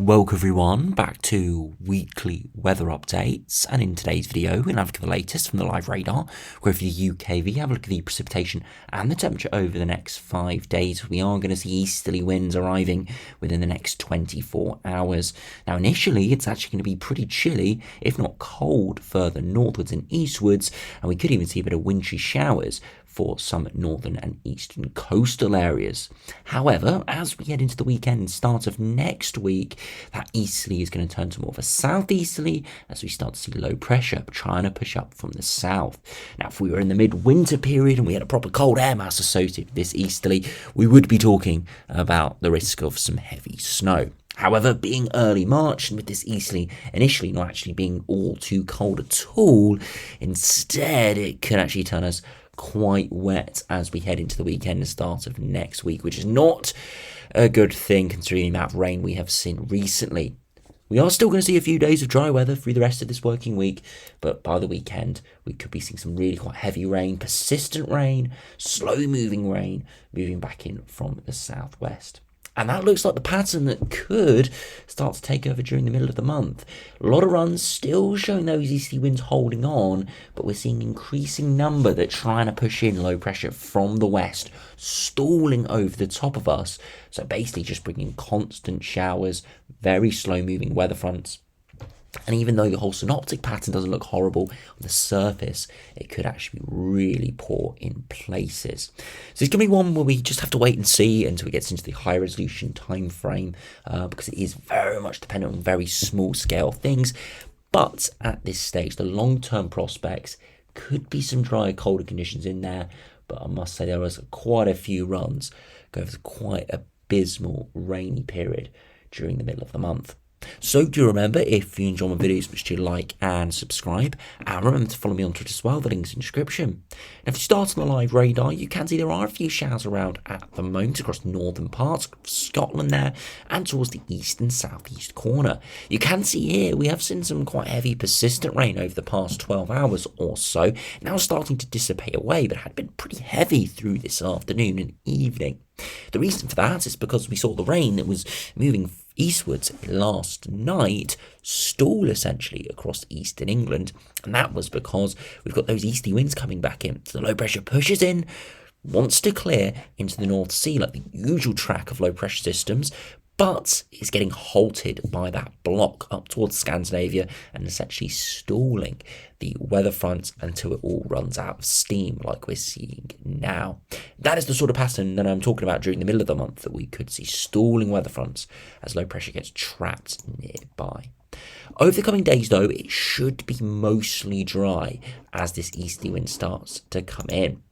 Welcome everyone back to weekly weather updates, and in today's video we're going to have a look at the latest from the live radar. We'll go for the UKV, have a look at the precipitation and the temperature over the next 5 days. We are going to see easterly winds arriving within the next 24 hours. Now initially it's actually going to be pretty chilly, if not cold, further northwards and eastwards, and we could even see a bit of wintry showers for some northern and eastern coastal areas. However, as we head into the weekend and start of next week, that easterly is going to turn to more of a southeasterly as we start to see low pressure trying to push up from the south. Now, if we were in the midwinter period and we had a proper cold air mass associated with this easterly, we would be talking about the risk of some heavy snow. However, being early March and with this easterly initially not actually being all too cold at all, instead it could actually turn us quite wet as we head into the weekend and start of next week, which is not a good thing considering the amount of rain we have seen recently. We are still going to see a few days of dry weather through the rest of this working week, but by the weekend we could be seeing some really quite heavy rain, persistent rain, slow moving rain moving back in from the southwest. And that looks like the pattern that could start to take over during the middle of the month. A lot of runs still showing those easterly winds holding on, but we're seeing increasing number that trying to push in low pressure from the west, stalling over the top of us. So basically just bringing constant showers, very slow moving weather fronts. And even though the whole synoptic pattern doesn't look horrible on the surface, it could actually be really poor in places. So it's going to be one where we just have to wait and see until it gets into the high resolution time frame, because it is very much dependent on very small scale things. But at this stage, the long-term prospects could be some drier, colder conditions in there. But I must say there was quite a few runs going for quite abysmal rainy period during the middle of the month. So do remember, if you enjoy my videos, make sure to like and subscribe, and remember to follow me on Twitter as well, the link's in the description. Now if you start on the live radar, you can see there are a few showers around at the moment across northern parts of Scotland there, and towards the east and southeast corner. You can see here we have seen some quite heavy persistent rain over the past 12 hours or so, now starting to dissipate away, but had been pretty heavy through this afternoon and evening. The reason for that is because we saw the rain that was moving eastwards last night stall essentially across eastern England, and that was because we've got those easterly winds coming back in. So the low pressure pushes in, wants to clear into the North Sea like the usual track of low pressure systems, but is getting halted by that block up towards Scandinavia and essentially stalling the weather front until it all runs out of steam like we're seeing now. That is the sort of pattern that I'm talking about during the middle of the month, that we could see stalling weather fronts as low pressure gets trapped nearby. Over the coming days though, it should be mostly dry as this easterly wind starts to come in.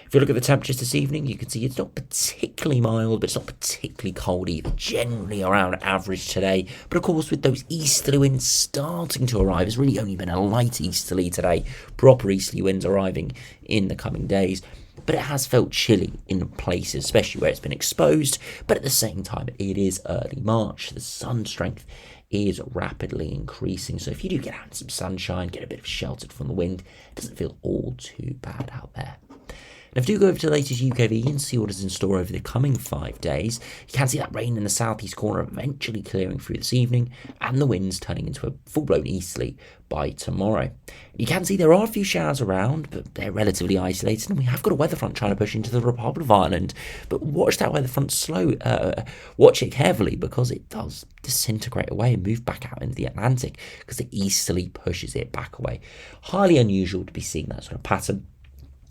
If you look at the temperatures this evening, you can see it's not particularly mild, but it's not particularly cold either. Generally around average today. But of course, with those easterly winds starting to arrive, it's really only been a light easterly today. Proper easterly winds arriving in the coming days. But it has felt chilly in places, especially where it's been exposed. But at the same time, it is early March. The sun strength is rapidly increasing. So if you do get out in some sunshine, get a bit of sheltered from the wind, it doesn't feel all too bad out there. Now, if you do go over to the latest UKV and see what is in store over the coming 5 days, you can see that rain in the southeast corner eventually clearing through this evening, and the winds turning into a full-blown easterly by tomorrow. You can see there are a few showers around, but they're relatively isolated, and we have got a weather front trying to push into the Republic of Ireland. But watch that weather front watch it carefully, because it does disintegrate away and move back out into the Atlantic, because it easterly pushes it back away. Highly unusual to be seeing that sort of pattern.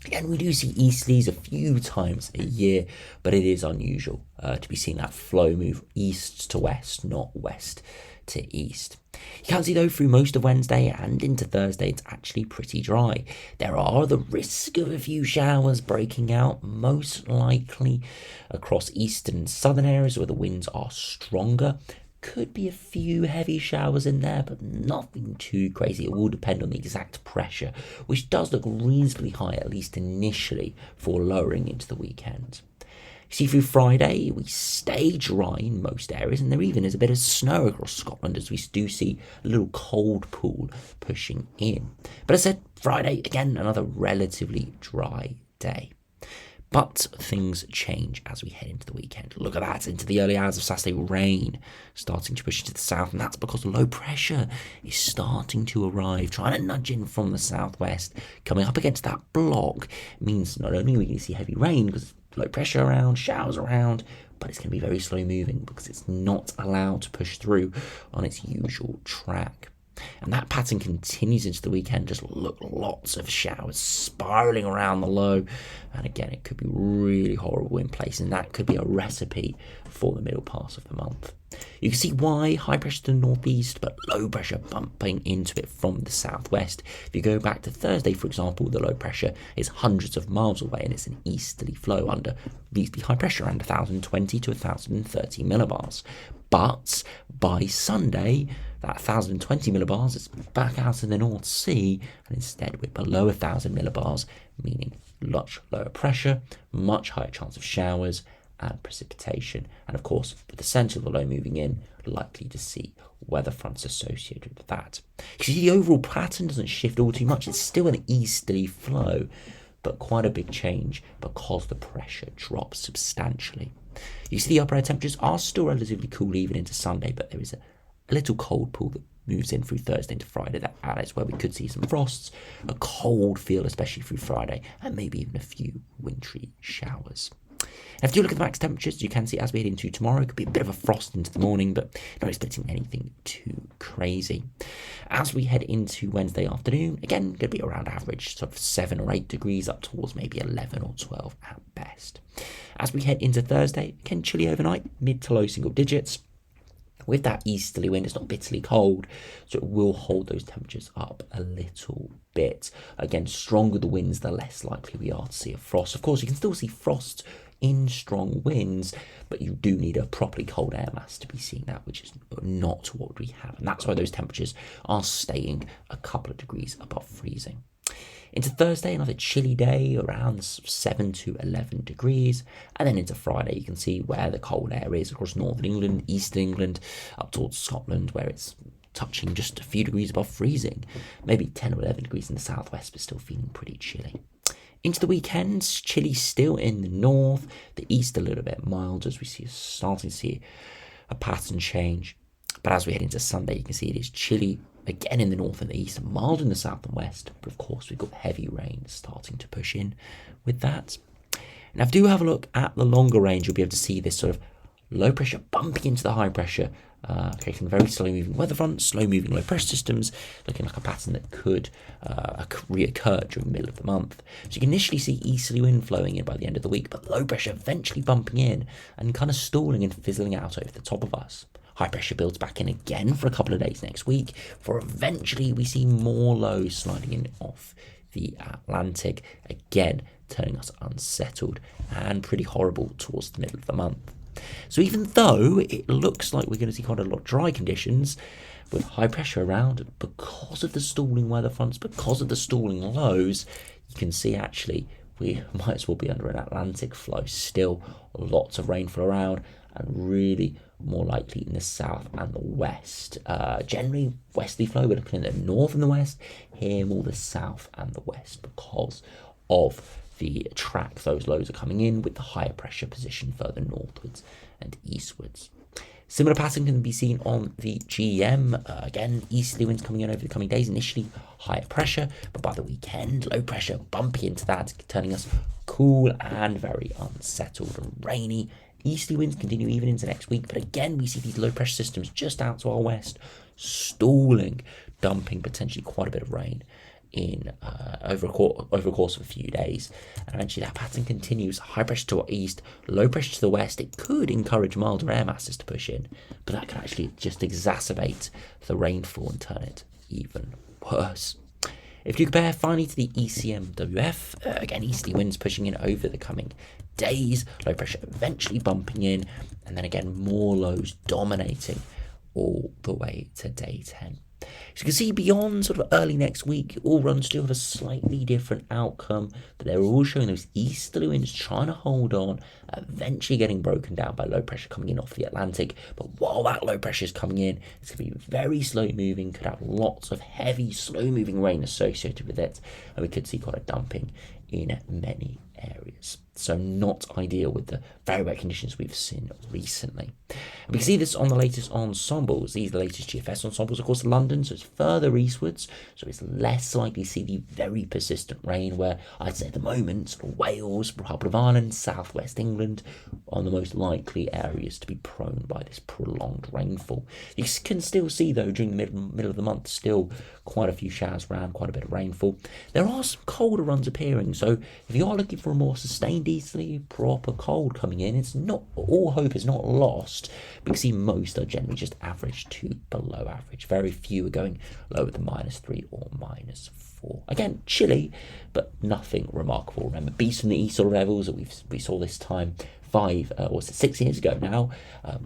Again, we do see easterlies a few times a year, but it is unusual to be seeing that flow move east to west, not west to east. You can see though through most of Wednesday and into Thursday, it's actually pretty dry. There are the risk of a few showers breaking out, most likely across eastern and southern areas where the winds are stronger. Could be a few heavy showers in there, but nothing too crazy. It will depend on the exact pressure, which does look reasonably high, at least initially, for lowering into the weekend. See, through Friday, we stay dry in most areas, and there even is a bit of snow across Scotland as we do see a little cold pool pushing in. But as I said, Friday, again, another relatively dry day. But things change as we head into the weekend. Look at that, into the early hours of Saturday, rain starting to push into the south, and that's because low pressure is starting to arrive, trying to nudge in from the southwest. Coming up against that block means not only are we going to see heavy rain because low pressure around, showers around, but it's going to be very slow moving because it's not allowed to push through on its usual track. And that pattern continues into the weekend. Just look, lots of showers spiraling around the low. And again, it could be really horrible in place, and that could be a recipe for the middle part of the month. You can see why high pressure to the northeast, but low pressure bumping into it from the southwest. If you go back to Thursday, for example, the low pressure is hundreds of miles away, and it's an easterly flow under reasonably high pressure, around 1,020 to 1,030 millibars. But by Sunday, that 1,020 millibars is back out in the North Sea, and instead we're below 1,000 millibars, meaning much lower pressure, much higher chance of showers and precipitation. And of course, with the centre of the low moving in, likely to see weather fronts associated with that. You see, the overall pattern doesn't shift all too much. It's still an easterly flow, but quite a big change because the pressure drops substantially. You see the upper air temperatures are still relatively cool even into Sunday, but there is a little cold pool that moves in through Thursday into Friday. That is where we could see some frosts, a cold feel especially through Friday, and maybe even a few wintry showers. Now, if you look at the max temperatures, you can see as we head into tomorrow, it could be a bit of a frost into the morning, but not expecting anything too crazy. As we head into Wednesday afternoon, again, going to be around average, sort of 7 or 8 degrees up towards maybe 11 or 12 at best. As we head into Thursday, again, chilly overnight, mid to low single digits. With that easterly wind, it's not bitterly cold, so it will hold those temperatures up a little bit. Again, stronger the winds, the less likely we are to see a frost. Of course, you can still see frost in strong winds, but you do need a properly cold air mass to be seeing that, which is not what we have. And that's why those temperatures are staying a couple of degrees above freezing. Into Thursday, another chilly day, around 7 to 11 degrees. And then into Friday, you can see where the cold air is across northern England, eastern England, up towards Scotland, where it's touching just a few degrees above freezing. Maybe 10 or 11 degrees in the southwest, but still feeling pretty chilly. Into the weekends, chilly still in the north, the east a little bit mild as we see starting to see a pattern change. But as we head into Sunday, you can see it is chilly again in the north and the east, mild in the south and west. But of course, we've got heavy rain starting to push in with that. Now, if you do have a look at the longer range, you'll be able to see this sort of low pressure bumping into the high pressure, creating very slow moving weather fronts, slow moving low pressure systems, looking like a pattern that could reoccur during the middle of the month. So you can initially see easterly wind flowing in by the end of the week, but low pressure eventually bumping in and kind of stalling and fizzling out over the top of us. High pressure builds back in again for a couple of days next week, for eventually we see more lows sliding in off the Atlantic, again turning us unsettled and pretty horrible towards the middle of the month. So even though it looks like we're going to see quite a lot of dry conditions with high pressure around, because of the stalling weather fronts, because of the stalling lows, you can see actually we might as well be under an Atlantic flow. Still lots of rainfall around, and really more likely in the south and the west. Generally westerly flow, we're looking at the north and the west. Here more the south and the west because of the track those lows are coming in with the higher pressure position further northwards and eastwards. Similar pattern can be seen on the GEM. Again, easterly winds coming in over the coming days. Initially higher pressure, but by the weekend, low pressure bumpy into that, turning us cool and very unsettled and rainy. Easterly winds continue even into next week, but again, we see these low pressure systems just out to our west, stalling, dumping potentially quite a bit of rain in over a course of a few days. And eventually that pattern continues. High pressure to our east, low pressure to the west. It could encourage milder air masses to push in, but that can actually just exacerbate the rainfall and turn it even worse. If you compare finally to the ECMWF, again easterly winds pushing in over the coming days, low pressure eventually bumping in, and then again more lows dominating all the way to day 10. So you can see beyond sort of early next week, all runs do have a slightly different outcome, but they're all showing those easterly winds trying to hold on, eventually getting broken down by low pressure coming in off the Atlantic. But while that low pressure is coming in, it's going to be very slow moving, could have lots of heavy, slow moving rain associated with it, and we could see quite a dumping in many areas. So not ideal with the very wet conditions we've seen recently. And we can see this on the latest ensembles. These are the latest GFS ensembles, of course, London, so it's further eastwards, so it's less likely to see the very persistent rain where I'd say at the moment, sort of Wales, Republic of Ireland, southwest England, are the most likely areas to be prone by this prolonged rainfall. You can still see, though, during the middle of the month, still quite a few showers around, quite a bit of rainfall. There are some colder runs appearing, so if you are looking for a more sustained, easily proper cold coming in, it's not all hope is not lost. We can see most are generally just average to below average. Very few are going lower than -3 or -4. Again, chilly, but nothing remarkable. Remember, beast from the east sort of levels that we saw this time 6 years ago now,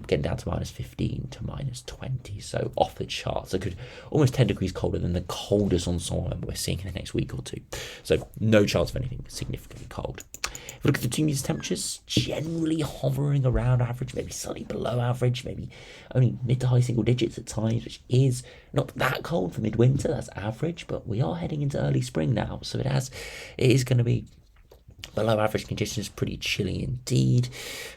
getting down to -15 to -20, so off the charts. It could almost 10 degrees colder than the coldest ensemble we're seeing in the next week or two. So no chance of anything significantly cold. If we look at the 2 meters temperatures, generally hovering around average, maybe slightly below average, maybe only mid to high single digits at times, which is not that cold for midwinter. That's average, but we are heading into early spring now, so it is going to be below average conditions, pretty chilly indeed.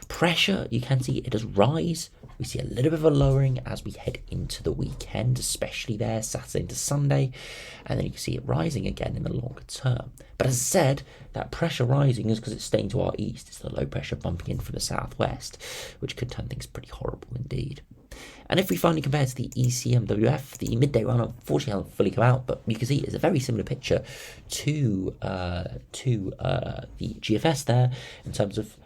Pressure, you can see it does rise. We see a little bit of a lowering as we head into the weekend, especially there, Saturday into Sunday. And then you can see it rising again in the longer term. But as I said, that pressure rising is because it's staying to our east. It's the low pressure bumping in from the southwest, which could turn things pretty horrible indeed. And if we finally compare to the ECMWF, the midday run unfortunately hasn't fully come out, but you can see it's a very similar picture to the GFS there in terms of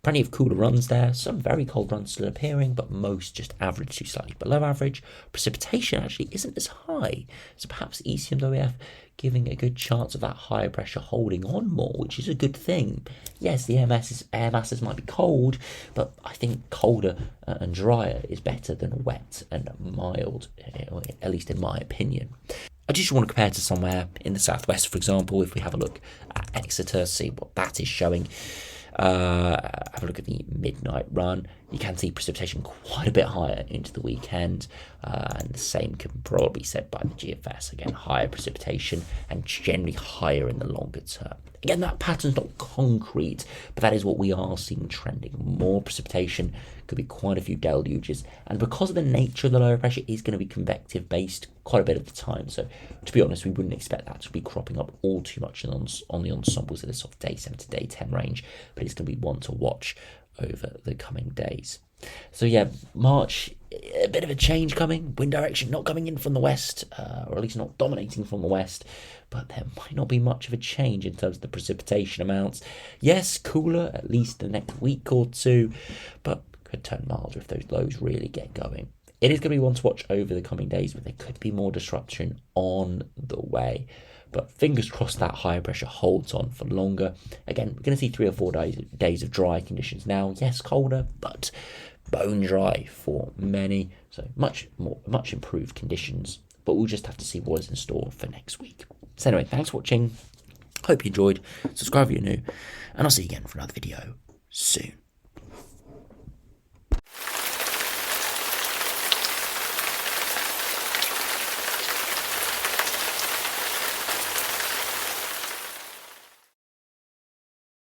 plenty of cooler runs there, some very cold runs still appearing, but most just average to slightly below average. Precipitation actually isn't as high, so perhaps ECMWF giving a good chance of that higher pressure holding on more, which is a good thing. Yes, the air masses might be cold, but I think colder and drier is better than wet and mild, at least in my opinion. I just want to compare to somewhere in the southwest, for example, if we have a look at Exeter, see what that is showing. Have a look at the midnight run. You can see precipitation quite a bit higher into the weekend, and the same can probably be said by the GFS. Again, higher precipitation and generally higher in the longer term. Again, that pattern's not concrete, but that is what we are seeing trending. More precipitation, could be quite a few deluges, and because of the nature of the lower pressure, is going to be convective based quite a bit of the time. So to be honest, we wouldn't expect that to be cropping up all too much on the ensembles of the sort of day 7 to day 10 range, but it's going to be one to watch over the coming days. So yeah, March, a bit of a change coming. Wind direction not coming in from the west, or at least not dominating from the west, but there might not be much of a change in terms of the precipitation amounts. Yes, cooler, at least the next week or two, but could turn milder if those lows really get going. It is going to be one to watch over the coming days, but there could be more disruption on the way. But fingers crossed that higher pressure holds on for longer. Again, we're going to see 3 or 4 days of dry conditions now. Yes, colder, but bone dry for many. So much improved conditions. But we'll just have to see what is in store for next week. So anyway, thanks for watching. Hope you enjoyed. Subscribe if you're new. And I'll see you again for another video soon.